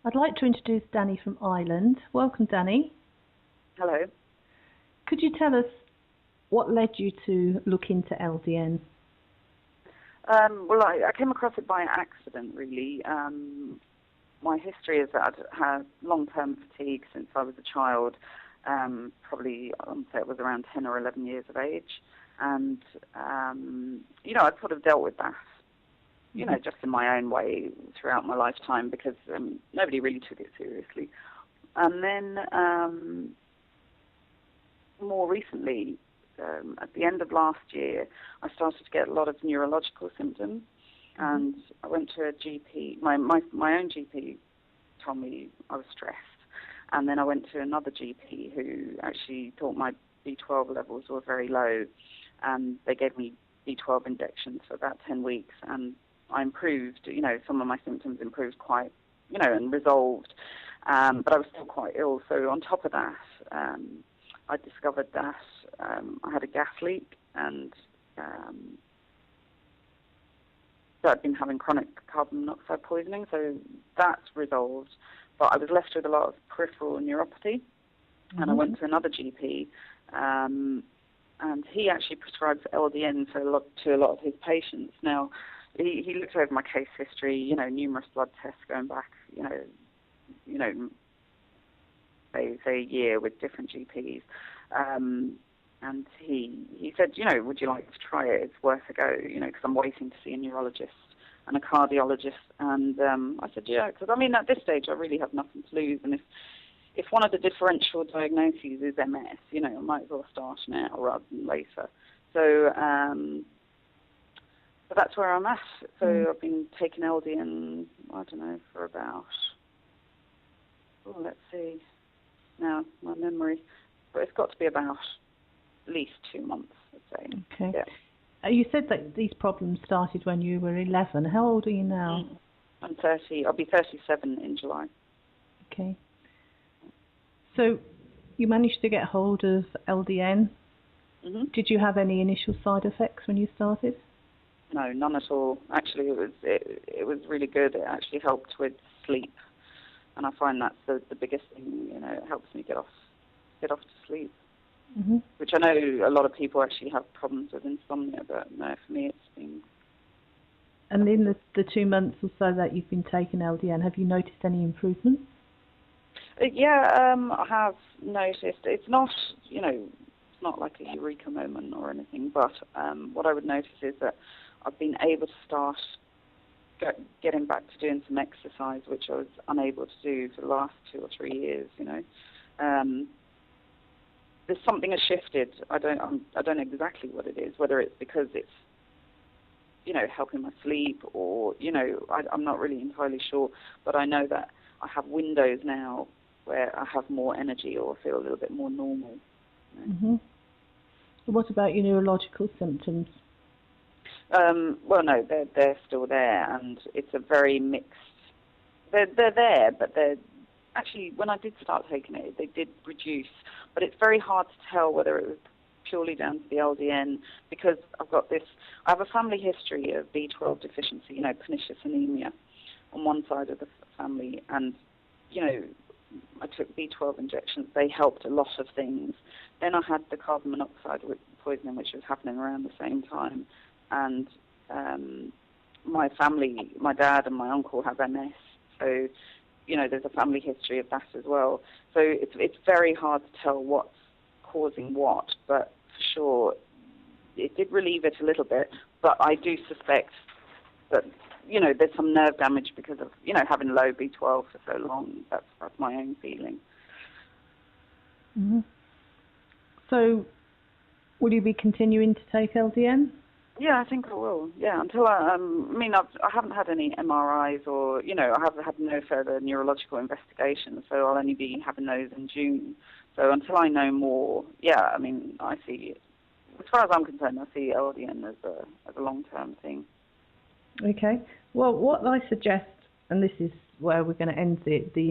I'd like to introduce Dani from Ireland. Welcome, Dani. Hello. Could you tell us what led you to look into LDN? Well, I came across it by accident, really. My history is that I'd had long-term fatigue since I was a child, probably, I'd say it was around 10 or 11 years of age. And, I'd sort of dealt with that, just in my own way throughout my lifetime because nobody really took it seriously. And then more recently, at the end of last year, I started to get a lot of neurological symptoms, and I went to a GP. My own GP told me I was stressed, and then I went to another GP who actually thought my B12 levels were very low, and they gave me B12 injections for about 10 weeks, and I improved. Some of my symptoms improved quite, and resolved, but I was still quite ill. So on top of that, I discovered that I had a gas leak, and that I'd been having chronic carbon monoxide poisoning, so that's resolved. But I was left with a lot of peripheral neuropathy, and I went to another GP, and he actually prescribed LDN to a lot of his patients. Now, he looked over my case history, numerous blood tests going back, say a year with different GPs. And he said, would you like to try it? It's worth a go, because I'm waiting to see a neurologist and a cardiologist. And I said, yeah, because, at this stage, I really have nothing to lose. And if one of the differential diagnoses is MS, I might as well start now rather than later. So that's where I'm at. So I've been taking LDN, I don't know, for about, let's see, now, my memory, but it's got to be about at least 2 months, I'd say. Okay. Yeah. You said that these problems started when you were 11. How old are you now? I'm 30. I'll be 37 in July. Okay. So you managed to get hold of LDN. Did you have any initial side effects when you started? No, none at all. Actually, it was really good. It actually helped with sleep. And I find that's the biggest thing, it helps me get off to sleep. Which I know a lot of people actually have problems with insomnia, but no, for me it's been... And in the 2 months or so that you've been taking LDN, have you noticed any improvements? Yeah, I have noticed. It's not, it's not like a eureka moment or anything, but what I would notice is that I've been able to start getting back to doing some exercise, which I was unable to do for the last 2 or 3 years. There's something has shifted. I don't know exactly what it is. Whether it's because it's helping my sleep, or I'm not really entirely sure. But I know that I have windows now where I have more energy or feel a little bit more normal. What about your neurological symptoms? Well, no, they're still there, and it's a very mixed. They're there, but they're actually, when I did start taking it, they did reduce. But it's very hard to tell whether it was purely down to the LDN, because I have a family history of B12 deficiency, pernicious anemia on one side of the family, and I took B12 injections. They helped a lot of things. Then I had the carbon monoxide poisoning, which was happening around the same time. And my family, my dad and my uncle have MS, so there's a family history of that as well. So it's very hard to tell what's causing what, but for sure it did relieve it a little bit. But I do suspect that there's some nerve damage because of having low B12 for so long. That's my own feeling. So will you be continuing to take LDN? Yeah, I think I will. Yeah, until I haven't had any MRIs or, I haven't had no further neurological investigations, so I'll only be having those in June. So until I know more, yeah, I see, as far as I'm concerned, I see LDN as a long-term thing. Okay. Well, what I suggest, and this is where we're going to end the